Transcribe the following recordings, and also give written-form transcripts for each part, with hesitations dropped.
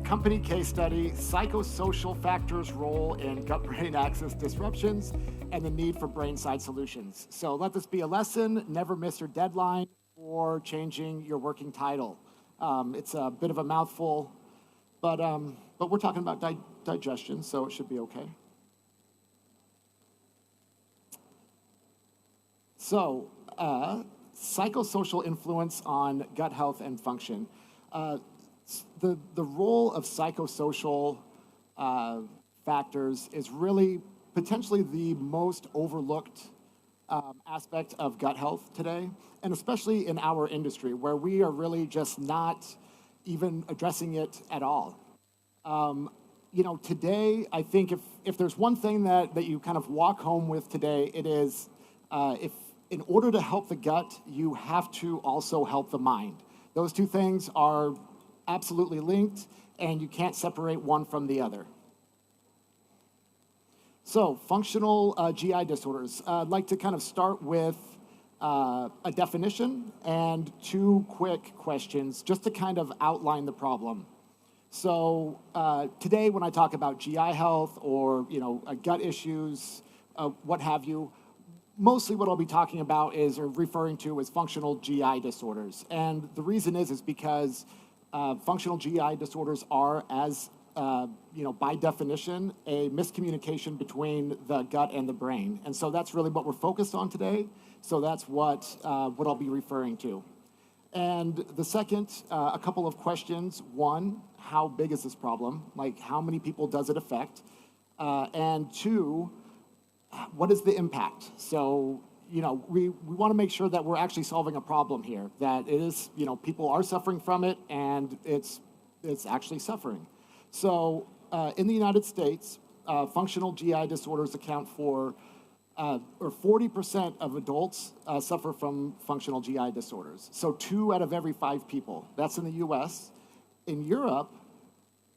company case study, psychosocial factors role in gut-brain axis disruptions and the need for brain-side solutions. So let this be a lesson, never miss your deadline or changing your working title. It's a bit of a mouthful, but we're talking about digestion, so it should be okay. So, psychosocial influence on gut health and function. The role of psychosocial factors is really potentially the most overlooked aspect of gut health today, and especially in our industry, where we are really just not even addressing it at all. Today, I think if there's one thing that you kind of walk home with today, it is if in order to help the gut, you have to also help the mind. Those two things are absolutely linked, and you can't separate one from the other. So, functional GI disorders. I'd like to kind of start with a definition and two quick questions just to kind of outline the problem. So, today when I talk about GI health or gut issues, what have you, mostly what I'll be talking about is or referring to as functional GI disorders. And the reason is because functional GI disorders are, as by definition, a miscommunication between the gut and the brain. And so that's really what we're focused on today. So that's what I'll be referring to. And the second, a couple of questions. One, how big is this problem? Like, how many people does it affect? And two, what is the impact? So, we want to make sure that we're actually solving a problem here, that it is, people are suffering from it, and it's actually suffering. So, in the United States, functional GI disorders account for, or 40% of adults suffer from functional GI disorders. So 2 out of every 5 people. That's in the US. In Europe,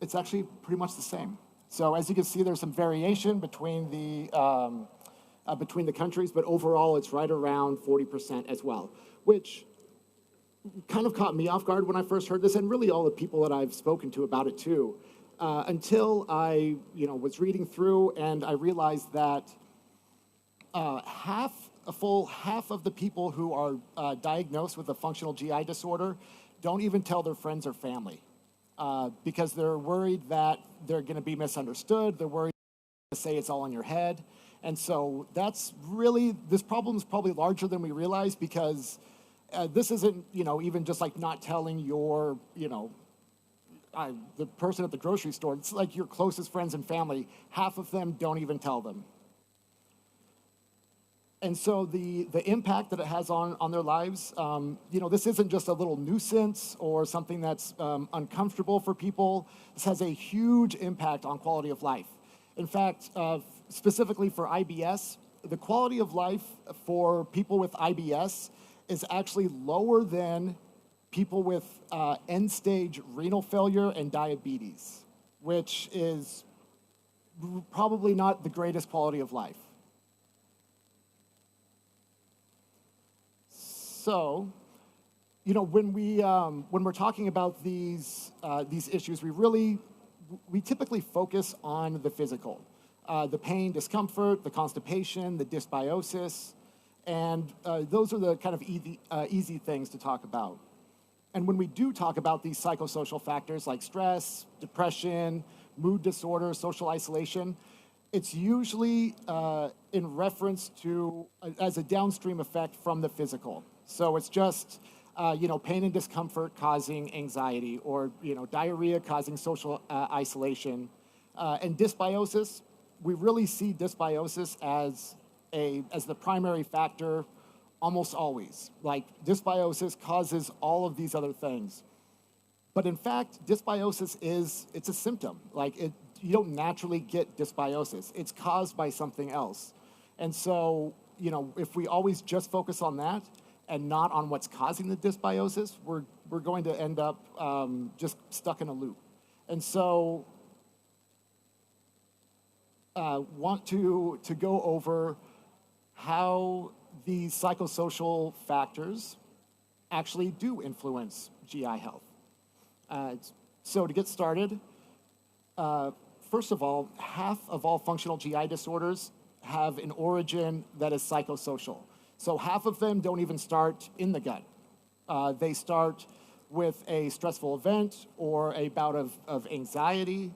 it's actually pretty much the same. So as you can see, there's some variation between the countries, but overall it's right around 40% as well, which kind of caught me off guard when I first heard this, and really all the people that I've spoken to about it too, until I was reading through and I realized that a full half of the people who are diagnosed with a functional GI disorder don't even tell their friends or family. Because they're worried that they're going to be misunderstood. They're worried to say it's all in your head. And so this problem is probably larger than we realize, because this isn't, even just like not telling your, the person at the grocery store. It's like your closest friends and family. Half of them don't even tell them. And so the impact that it has on their lives, this isn't just a little nuisance or something that's uncomfortable for people. This has a huge impact on quality of life. In fact, specifically for IBS, the quality of life for people with IBS is actually lower than people with end-stage renal failure and diabetes, which is probably not the greatest quality of life. So, when we're talking about these issues, we typically focus on the physical, the pain, discomfort, the constipation, the dysbiosis, and those are the kind of easy things to talk about. And when we do talk about these psychosocial factors like stress, depression, mood disorder, social isolation, it's usually in reference to as a downstream effect from the physical. So it's just, pain and discomfort causing anxiety, or, diarrhea causing social isolation. And dysbiosis, we really see dysbiosis as the primary factor almost always. Like, dysbiosis causes all of these other things. But in fact, dysbiosis it's a symptom. Like, you don't naturally get dysbiosis. It's caused by something else. And so, if we always just focus on that, and not on what's causing the dysbiosis, we're going to end up just stuck in a loop. And so, want to go over how these psychosocial factors actually do influence GI health. So to get started, first of all, half of all functional GI disorders have an origin that is psychosocial. So half of them don't even start in the gut. They start with a stressful event or a bout of anxiety,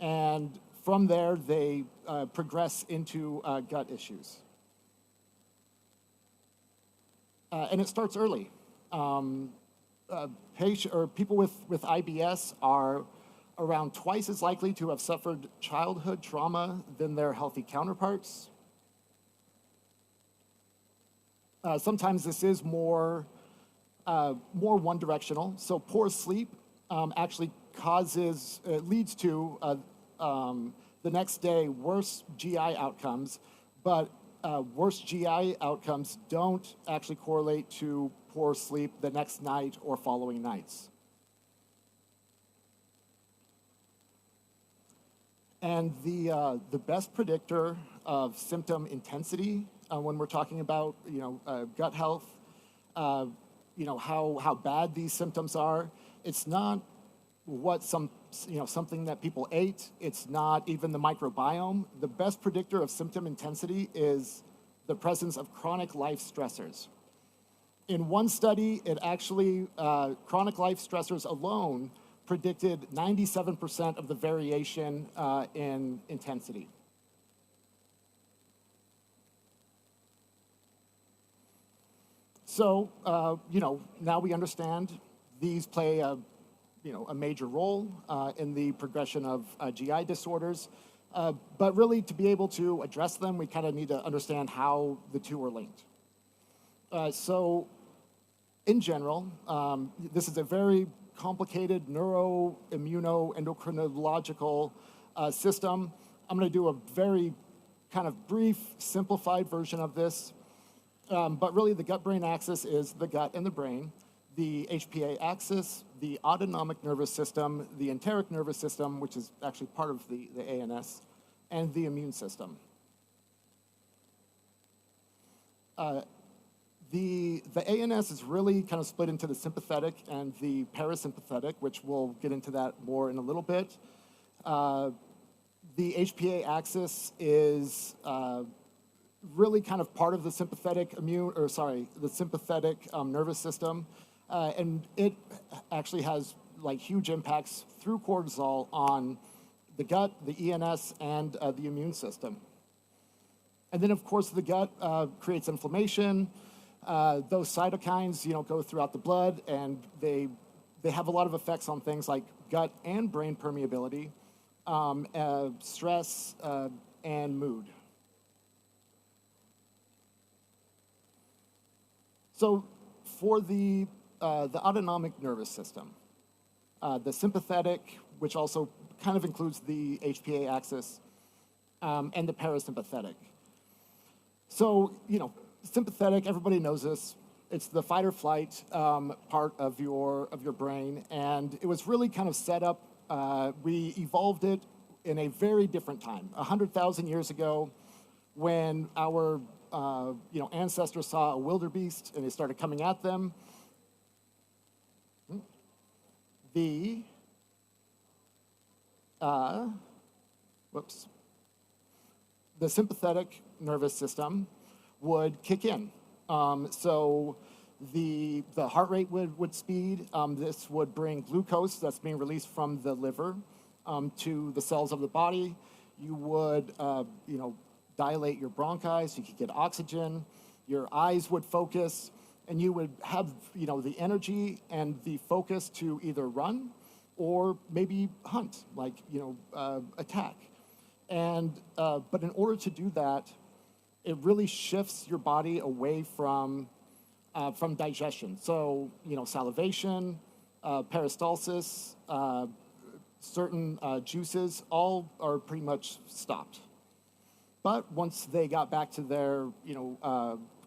and from there they progress into gut issues. And it starts early. People with IBS are around twice as likely to have suffered childhood trauma than their healthy counterparts. Sometimes this is more one-directional. So poor sleep actually leads to the next day worse GI outcomes, but worse GI outcomes don't actually correlate to poor sleep the next night or following nights. And the best predictor of symptom intensity when we're talking about gut health, how bad these symptoms are, it's not something that people ate. It's not even the microbiome. The best predictor of symptom intensity is the presence of chronic life stressors. In one study, it actually, chronic life stressors alone predicted 97% of the variation in intensity. So, now we understand these play a major role in the progression of GI disorders. But really, to be able to address them, we kind of need to understand how the two are linked. So, in general, this is a very complicated neuroimmunoendocrinological system. I'm going to do a very kind of brief, simplified version of this. But really, the gut-brain axis is the gut and the brain. The HPA axis, the autonomic nervous system, the enteric nervous system, which is actually part of the ANS, and the immune system. The ANS is really kind of split into the sympathetic and the parasympathetic, which we'll get into that more in a little bit. The HPA axis is really kind of part of the sympathetic nervous system, and it actually has like huge impacts through cortisol on the gut, the ENS, and the immune system. And then, of course, the gut creates inflammation. Those cytokines, go throughout the blood, and they have a lot of effects on things like gut and brain permeability, stress, and mood. So, for the autonomic nervous system, the sympathetic, which also kind of includes the HPA axis, and the parasympathetic. So, sympathetic, everybody knows this. It's the fight or flight part of your brain, and it was really kind of set up. We evolved it in a very different time, 100,000 years ago, when our ancestors saw a wildebeest and they started coming at them. The sympathetic nervous system would kick in. So the heart rate would speed. This would bring glucose that's being released from the liver to the cells of the body. You would, dilate your bronchi so you could get oxygen. Your eyes would focus, and you would have, the energy and the focus to either run or maybe hunt, like, attack. And but in order to do that, it really shifts your body away from digestion. So, salivation, peristalsis, certain juices, all are pretty much stopped. But once they got back to their,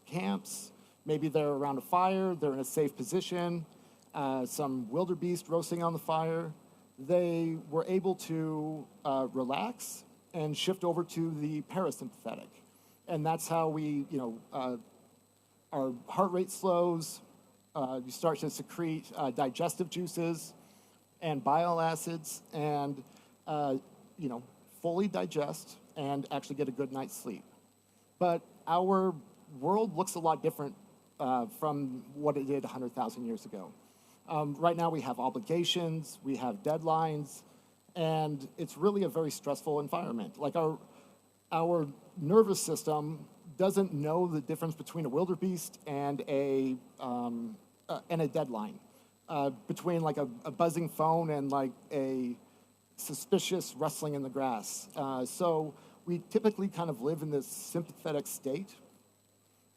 camps, maybe they're around a fire, they're in a safe position, some wildebeest roasting on the fire, they were able to relax and shift over to the parasympathetic. And that's how we, our heart rate slows, you start to secrete digestive juices, and bile acids and, you know, fully digest and actually get a good night's sleep. But our world looks a lot different from what it did 100,000 years ago. Right now we have obligations, we have deadlines, and it's really a very stressful environment. Like our nervous system doesn't know the difference between a wildebeest and a deadline, between like a buzzing phone and like a suspicious rustling in the grass. So we typically kind of live in this sympathetic state,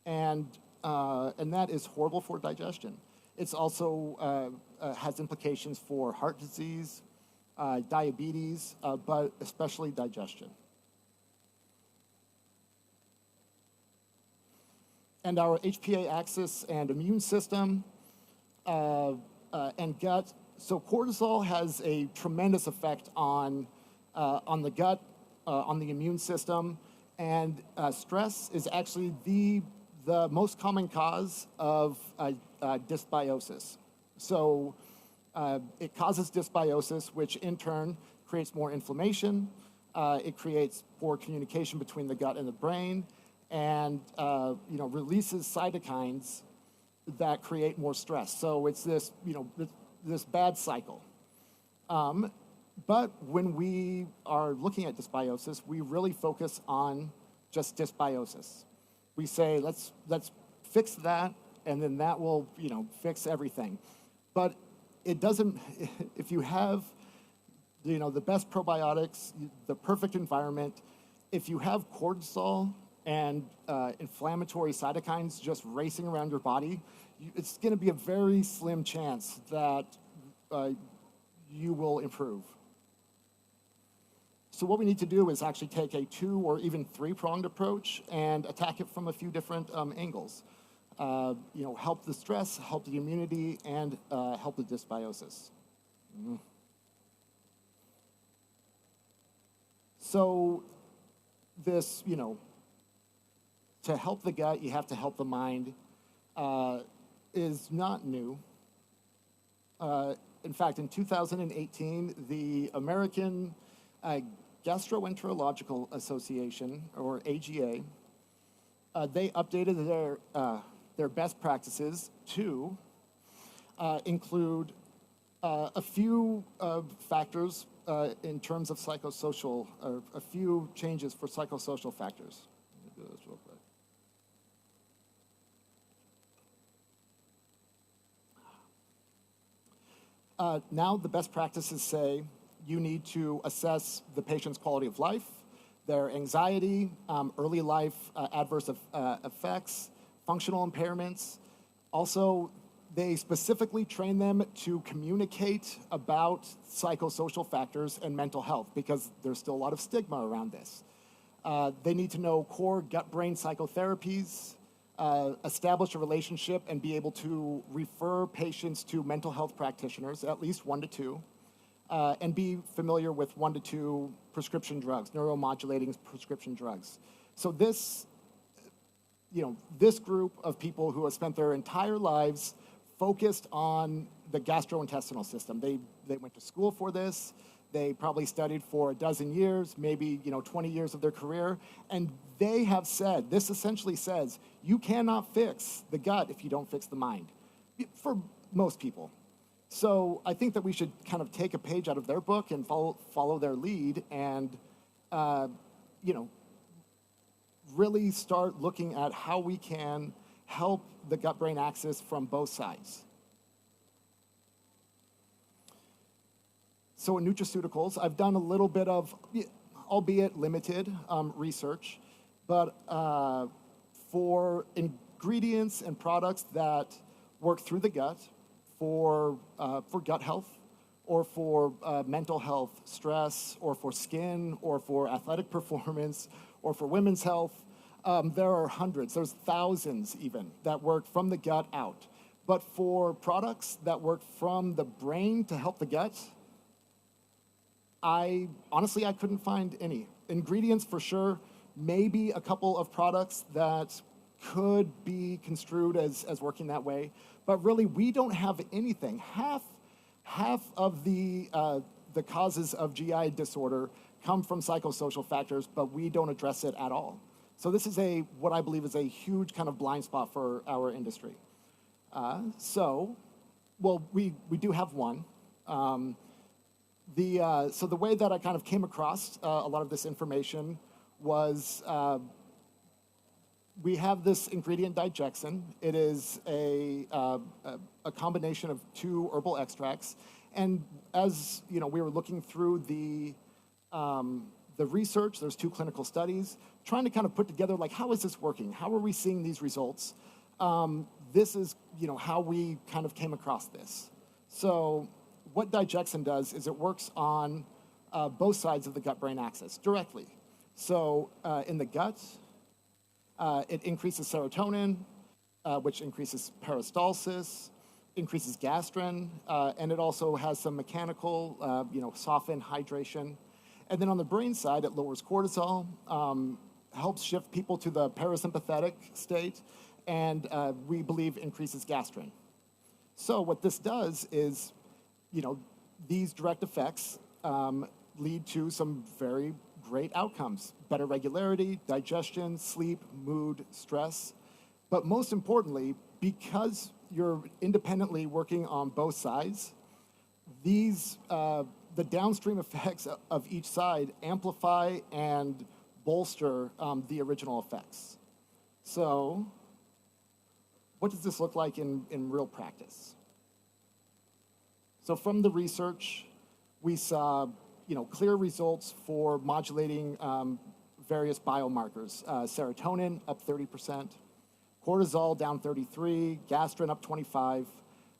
and that is horrible for digestion. It's also has implications for heart disease, diabetes, but especially digestion. And our HPA axis and immune system and gut. So cortisol has a tremendous effect on the gut, on the immune system, and stress is actually the most common cause of dysbiosis. So it causes dysbiosis, which in turn creates more inflammation. It creates poor communication between the gut and the brain, and you know, releases cytokines that create more stress. So it's this, you know, this bad cycle. But when we are looking at dysbiosis, we really focus on just dysbiosis. We say, let's fix that, and then that will, you know, fix everything. But it doesn't. If you have, you know, the best probiotics, the perfect environment, if you have cortisol and inflammatory cytokines just racing around your body, it's going to be a very slim chance that you will improve. So what we need to do is actually take a 2 or even 3-pronged approach and attack it from a few different angles. You know, help the stress, help the immunity, and help the dysbiosis. So this, you know, to help the gut, you have to help the mind, is not new. In fact, in 2018, the American Gastroenterological Association, or AGA, they updated their best practices to include a few factors in terms of psychosocial, or a few changes for psychosocial factors. Let me do this real quick. Now the best practices say you need to assess the patient's quality of life, their anxiety, early life adverse effects, functional impairments. Also, they specifically train them to communicate about psychosocial factors and mental health, because there's still a lot of stigma around this. They need to know core gut-brain psychotherapies, establish a relationship and be able to refer patients to mental health practitioners, at least 1 to 2, and be familiar with 1 to 2 prescription drugs, neuromodulating prescription drugs. So this, you know, this group of people who have spent their entire lives focused on the gastrointestinal system. They went to school for this. They probably studied for a dozen years, maybe, you know, 20 years of their career, and they have said, this essentially says, you cannot fix the gut if you don't fix the mind, for most people. So I think that we should kind of take a page out of their book and follow their lead, and you know, really start looking at how we can help the gut-brain axis from both sides. So in nutraceuticals, I've done a little bit of, albeit limited, research, but for ingredients and products that work through the gut for gut health, or for mental health, stress, or for skin, or for athletic performance, or for women's health, there are hundreds, there's thousands even, that work from the gut out. But for products that work from the brain to help the gut, I couldn't find any. Ingredients for sure, maybe a couple of products that could be construed as working that way, but really we don't have anything. half of the causes of GI disorder come from psychosocial factors, but we don't address it at all. So this is what I believe is a huge kind of blind spot for our industry. We do have one. So the way that I kind of came across a lot of this information was we have this ingredient Digexin. It is a combination of 2 herbal extracts. And as we were looking through the research, there's 2 clinical studies, trying to kind of put together, like, how is this working? How are we seeing these results? This is, how we kind of came across this. So what Digexin does is it works on both sides of the gut-brain axis directly. So in the gut, it increases serotonin, which increases peristalsis, increases gastrin, and it also has some mechanical, soften, hydration. And then on the brain side, it lowers cortisol, helps shift people to the parasympathetic state, and we believe increases gastrin. So what this does is, these direct effects lead to some very great outcomes: better regularity, digestion, sleep, mood, stress. But most importantly, because you're independently working on both sides, the downstream effects of each side amplify and bolster the original effects. So what does this look like in real practice? So from the research, we saw clear results for modulating various biomarkers. Serotonin up 30%, cortisol down 33%, gastrin up 25%.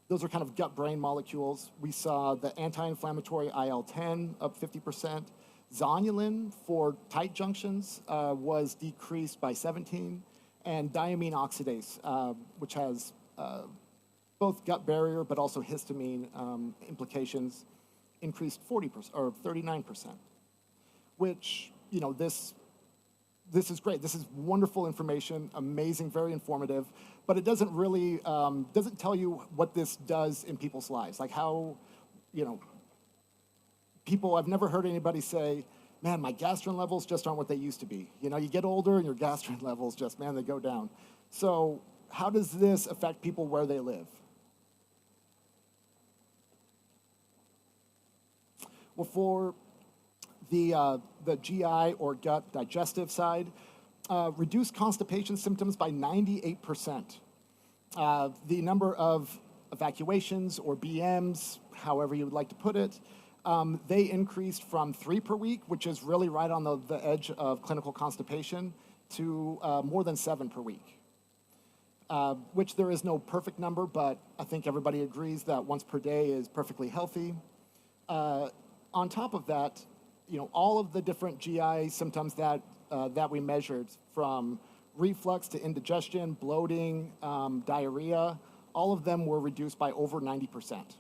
Those are kind of gut-brain molecules. We saw the anti-inflammatory IL-10 up 50%. Zonulin for tight junctions was decreased by 17%, and diamine oxidase, which has both gut barrier but also histamine implications, increased 40% or 39%, which, this is great. This is wonderful information, amazing, very informative, but it doesn't really, doesn't tell you what this does in people's lives. Like how, I've never heard anybody say, man, my gastrin levels just aren't what they used to be. You get older and your gastrin levels just, man, they go down. So how does this affect people where they live? Well, for the GI or gut digestive side, reduced constipation symptoms by 98%. The number of evacuations or BMs, however you would like to put it, they increased from 3 per week, which is really right on the edge of clinical constipation, to more than 7 per week. Which there is no perfect number, but I think everybody agrees that once per day is perfectly healthy. On top of that, all of the different GI symptoms that we measured, from reflux to indigestion, bloating, diarrhea, all of them were reduced by over 90%.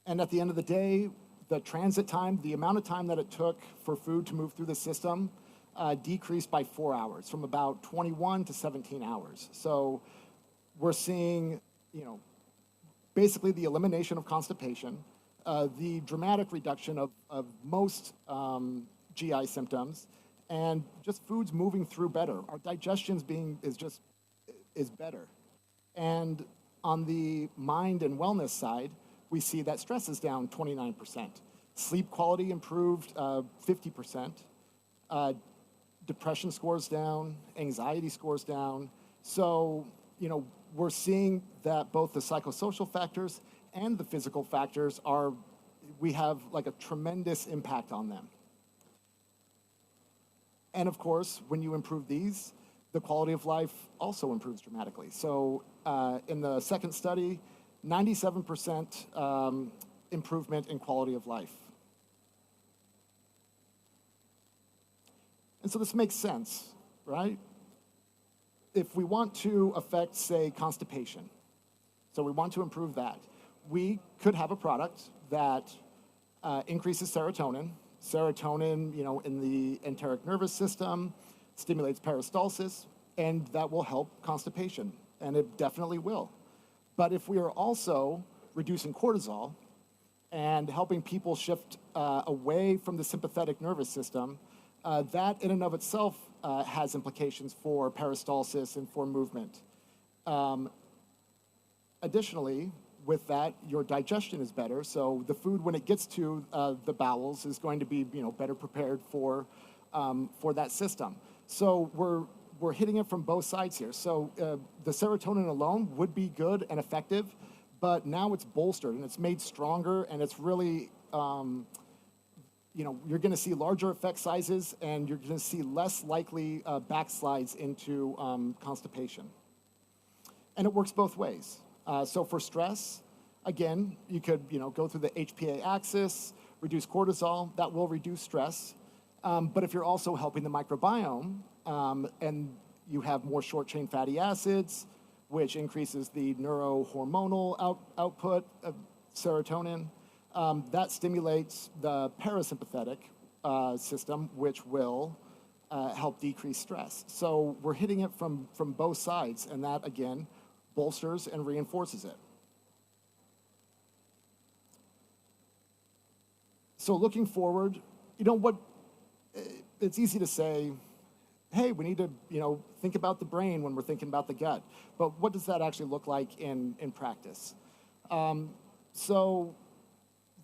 And at the end of the day, the transit time, the amount of time that it took for food to move through the system, decreased by 4 hours, from about 21 to 17 hours. So we're seeing, basically the elimination of constipation, the dramatic reduction of most GI symptoms, and just foods moving through better. Our digestion's is better. And on the mind and wellness side, we see that stress is down 29%. Sleep quality improved 50%. Depression scores down, anxiety scores down. So, we're seeing that both the psychosocial factors and the physical factors we have like a tremendous impact on them. And of course, when you improve these, the quality of life also improves dramatically. So in the second study, 97% improvement in quality of life. And so this makes sense, right? If we want to affect, say, constipation, so we want to improve that, we could have a product that increases serotonin. Serotonin, in the enteric nervous system, stimulates peristalsis, and that will help constipation, and it definitely will. But if we are also reducing cortisol and helping people shift away from the sympathetic nervous system, that in and of itself has implications for peristalsis and for movement. Additionally, with that, your digestion is better. So the food, when it gets to the bowels, is going to be better prepared for that system. So we're hitting it from both sides here. So the serotonin alone would be good and effective, but now it's bolstered and it's made stronger, and it's really you're going to see larger effect sizes, and you're going to see less likely backslides into constipation. And it works both ways. So for stress, again, you could go through the HPA axis, reduce cortisol. That will reduce stress. But if you're also helping the microbiome, and you have more short-chain fatty acids, which increases the neurohormonal output of serotonin, that stimulates the parasympathetic system, which will help decrease stress. So we're hitting it from both sides, and that, again, bolsters and reinforces it. So looking forward, it's easy to say, hey, we need to, think about the brain when we're thinking about the gut. But what does that actually look like in practice? So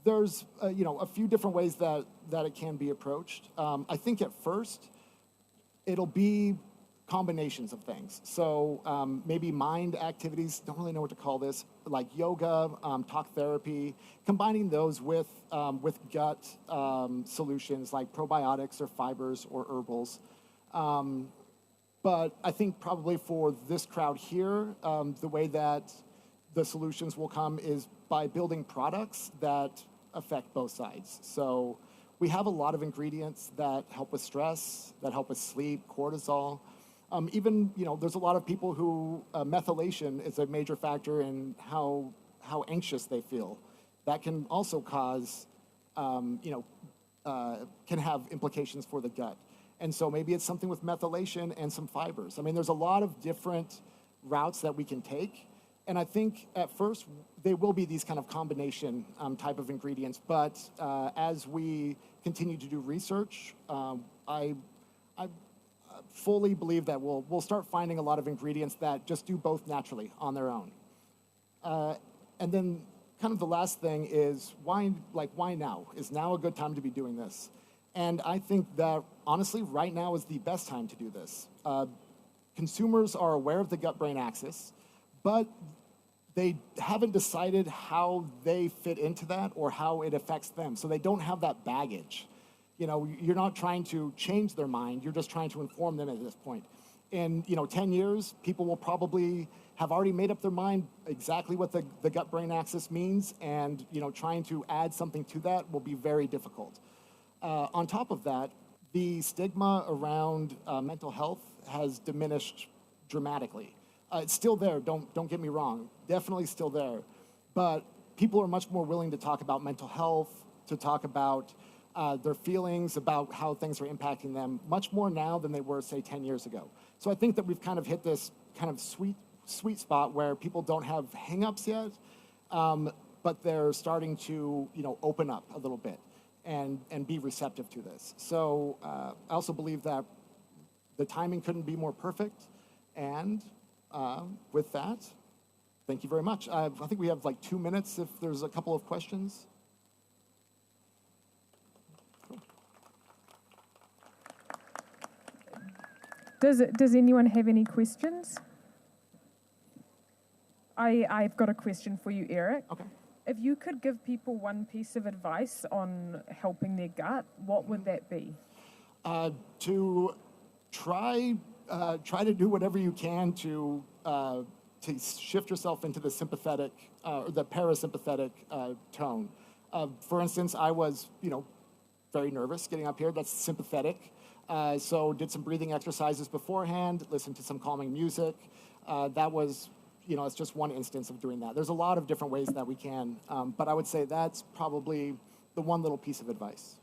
there's, a few different ways that it can be approached. I think at first, it'll be combinations of things. So maybe mind activities, don't really know what to call this, like yoga, talk therapy, combining those with gut solutions like probiotics or fibers or herbals. But I think probably for this crowd here, the way that the solutions will come is by building products that affect both sides. So we have a lot of ingredients that help with stress, that help with sleep, cortisol. Even, there's a lot of people who methylation is a major factor in how anxious they feel. That can also cause, can have implications for the gut. And so maybe it's something with methylation and some fibers. I mean, there's a lot of different routes that we can take. And I think at first they will be these kind of combination type of ingredients. But as we continue to do research, I fully believe that we'll start finding a lot of ingredients that just do both naturally on their own. And then kind of the last thing is why now? Is now a good time to be doing this? And I think that honestly, right now is the best time to do this. Consumers are aware of the gut-brain axis, but they haven't decided how they fit into that or how it affects them. So they don't have that baggage. You're not trying to change their mind, you're just trying to inform them at this point. In 10 years, people will probably have already made up their mind exactly what the gut-brain axis means, and trying to add something to that will be very difficult. On top of that, the stigma around mental health has diminished dramatically. It's still there, don't get me wrong, definitely still there. But people are much more willing to talk about mental health, to talk about their feelings, about how things are impacting them, much more now than they were, say, 10 years ago. So I think that we've kind of hit this kind of sweet spot where people don't have hang-ups yet, but they're starting to, open up a little bit and be receptive to this. So I also believe that the timing couldn't be more perfect. And with that, thank you very much. I think we have like 2 minutes if there's a couple of questions. Does anyone have any questions? I've got a question for you, Eric. Okay. If you could give people one piece of advice on helping their gut, what would that be? To try to do whatever you can to shift yourself into the sympathetic or the parasympathetic tone. For instance, I was, very nervous getting up here. That's sympathetic. So did some breathing exercises beforehand, listened to some calming music. That was, it's just one instance of doing that. There's a lot of different ways that we can, but I would say that's probably the one little piece of advice.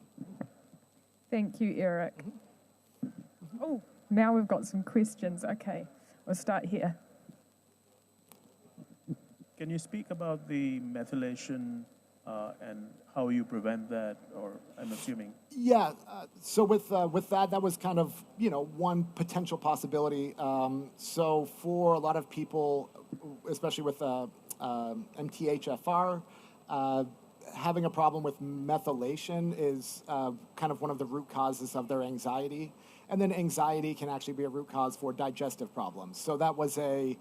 Thank you, Eric. Oh, now we've got some questions. Okay, we'll start here. Can you speak about the methylation and how you prevent that, or I'm assuming? Yeah. So with that was kind of one potential possibility. So for a lot of people, especially with MTHFR, having a problem with methylation is kind of one of the root causes of their anxiety, and then anxiety can actually be a root cause for digestive problems. So that was a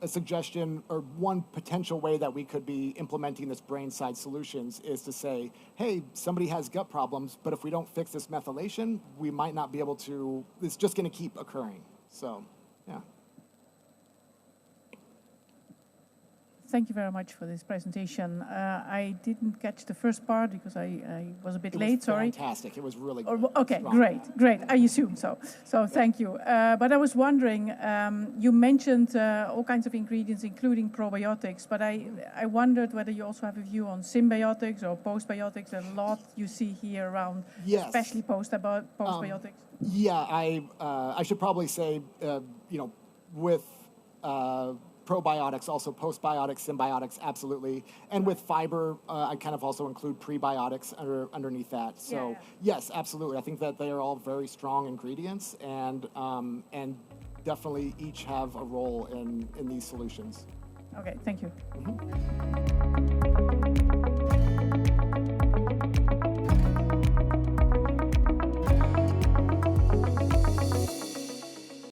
suggestion, or one potential way that we could be implementing this brain side solutions is to say, hey, somebody has gut problems, but if we don't fix this methylation, we might not be able to, it's just going to keep occurring. So, yeah. Thank you very much for this presentation. I didn't catch the first part because I was a bit late, sorry. Fantastic. It was really Oh, good. okay, Strong. great. I assume so. So thank you. But I was wondering, you mentioned all kinds of ingredients, including probiotics, but I wondered whether you also have a view on symbiotics or postbiotics. A lot you see here around, Yes. especially postbiotics. Yeah, I should probably say, with probiotics, also postbiotics, symbiotics, absolutely. And with fiber, I kind of also include prebiotics underneath that. So yes, absolutely. I think that they are all very strong ingredients, and definitely each have a role in these solutions. Okay, thank you.